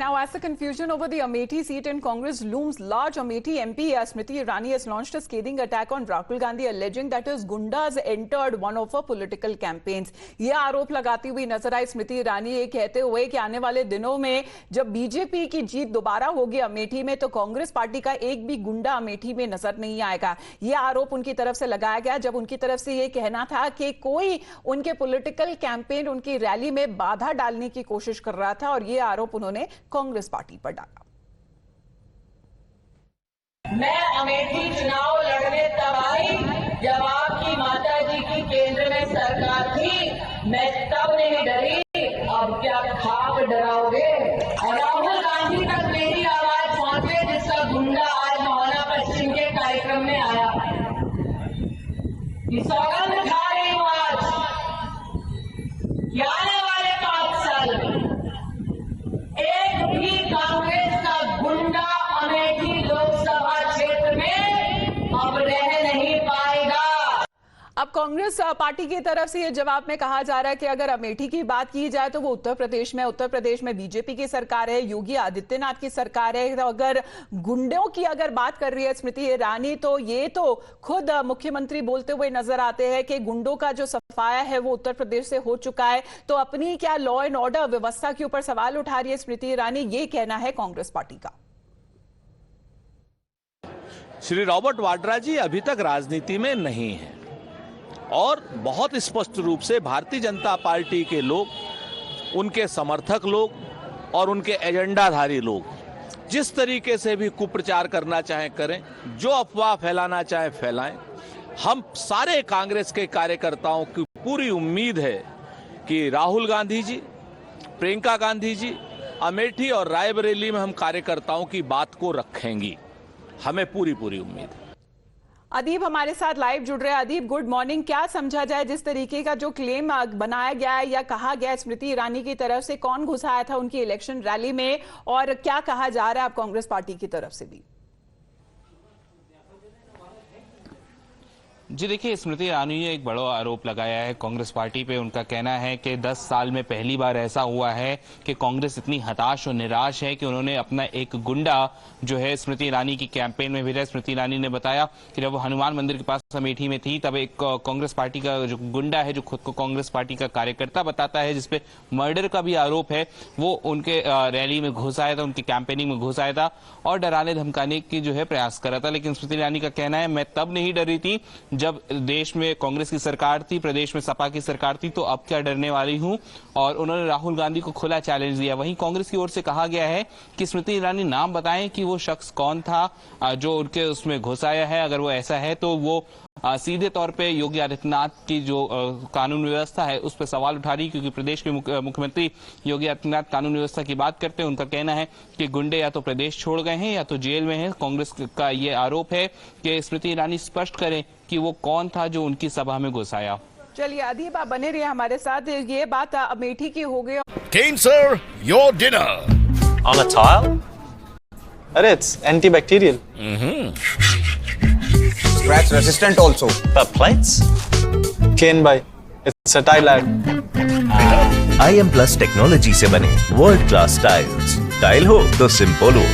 Now, as the confusion over the Amethi seat in Congress looms large, Amethi MP Smriti Irani has launched a scathing attack on Rahul Gandhi, alleging that his gundas entered one of her political campaigns. ये आरोप लगाती हुई नजर आई स्मृति ईरानी ये कहते हुए कि आने वाले दिनों में जब बीजेपी की जीत दोबारा होगी अमेठी में तो कांग्रेस पार्टी का एक भी गुंडा अमेठी में नजर नहीं आएगा। ये आरोप उनकी तरफ से लगाया गया जब उनकी तरफ से ये कहना था कि कोई उनके पॉलिटिकल कैंपेन, उनकी रैली में बाधा डालने की कोशिश कर रहा था और ये आरोप उन्होंने कांग्रेस पार्टी पर डाला। मैं अमेठी चुनाव लड़ने तब आई जब आपकी माता जी की केंद्र में सरकार थी। मैं तब नहीं डरी, अब क्या खाक डराओगे। और राहुल गांधी तक मेरी आवाज पहुंचे जिसका गुंडा आज मोहना पश्चिम के कार्यक्रम में आया। ये सौगंध खा रही हूं आज कि आने वाले 5 साल में एक भी कांग्रेस का गुंडा अमेठी लोकसभा क्षेत्र में अब रह नहीं पाएगा। अब कांग्रेस पार्टी की तरफ से ये जवाब में कहा जा रहा है कि अगर अमेठी की बात की जाए तो वो उत्तर प्रदेश में बीजेपी की सरकार है, योगी आदित्यनाथ की सरकार है। तो अगर गुंडों की अगर बात कर रही है स्मृति ईरानी तो ये तो खुद मुख्यमंत्री बोलते हुए नजर आते हैं कि गुंडों का जो सफाया है वो उत्तर प्रदेश से हो चुका है। तो अपनी क्या लॉ एंड ऑर्डर व्यवस्था के ऊपर सवाल उठा रही है स्मृति ईरानी, ये कहना है कांग्रेस पार्टी का। श्री रॉबर्ट वाड्रा जी अभी तक राजनीति में नहीं है और बहुत स्पष्ट रूप से भारतीय जनता पार्टी के लोग, उनके समर्थक लोग और उनके एजेंडाधारी लोग जिस तरीके से भी कुप्रचार करना चाहें करें, जो अफवाह फैलाना चाहें फैलाएं। हम सारे कांग्रेस के कार्यकर्ताओं की पूरी उम्मीद है कि राहुल गांधी जी, प्रियंका गांधी जी अमेठी और रायबरेली में हम कार्यकर्ताओं की बात को रखेंगी। हमें पूरी उम्मीद है। अदीब हमारे साथ लाइव जुड़ रहे हैं। अदीब, गुड मॉर्निंग। क्या समझा जाए जिस तरीके का जो क्लेम बनाया गया है या कहा गया है स्मृति ईरानी की तरफ से, कौन घुसाया था उनकी इलेक्शन रैली में और क्या कहा जा रहा है अब कांग्रेस पार्टी की तरफ से भी? जी देखिए, स्मृति ईरानी ने एक बड़ा आरोप लगाया है कांग्रेस पार्टी पे। उनका कहना है कि 10 साल में पहली बार ऐसा हुआ है कि कांग्रेस इतनी हताश और निराश है कि उन्होंने अपना एक गुंडा जो है स्मृति ईरानी की कैंपेन में भेजा। स्मृति ईरानी ने बताया कि जब वो हनुमान मंदिर के पास अमेठी में थी तब एक कांग्रेस पार्टी का जो गुंडा है, जो खुद को कांग्रेस पार्टी का कार्यकर्ता बताता है, जिसपे मर्डर का भी आरोप है, वो उनके रैली में घुस आया था, उनकी कैंपेनिंग में घुस आया था और डराने धमकाने की जो है प्रयास कर रहा था। लेकिन स्मृति ईरानी का कहना है मैं तब नहीं डरी थी जब देश में कांग्रेस की सरकार थी, प्रदेश में सपा की सरकार थी, तो अब क्या डरने वाली हूं। और उन्होंने राहुल गांधी को खुला चैलेंज दिया। वहीं कांग्रेस की ओर से कहा गया है कि स्मृति ईरानी नाम बताएं कि वो शख्स कौन था जो उनके उसमें घुस आया है। अगर वो ऐसा है तो वो सीधे तौर पे योगी आदित्यनाथ की जो कानून व्यवस्था है उस पर सवाल उठा रही, क्योंकि प्रदेश के मुख्यमंत्री योगी आदित्यनाथ कानून व्यवस्था की बात करते हैं। उनका कहना है कि गुंडे या तो प्रदेश छोड़ गए हैं या तो जेल में हैं। कांग्रेस का ये आरोप है कि स्मृति ईरानी स्पष्ट करें कि वो कौन था जो उनकी सभा में घुस आया। चलिए अदीब, आप बने रहिए हमारे साथ। ये बात अमेठी की हो गई। Kane sir, your dinner. On a tile? Arey, it's antibacterial. Scratch resistant also. The plates? Kane bhai, it's a tile ad. IM Plus technology से बने वर्ल्ड क्लास टाइल्स। टाइल हो तो सिंपल हो।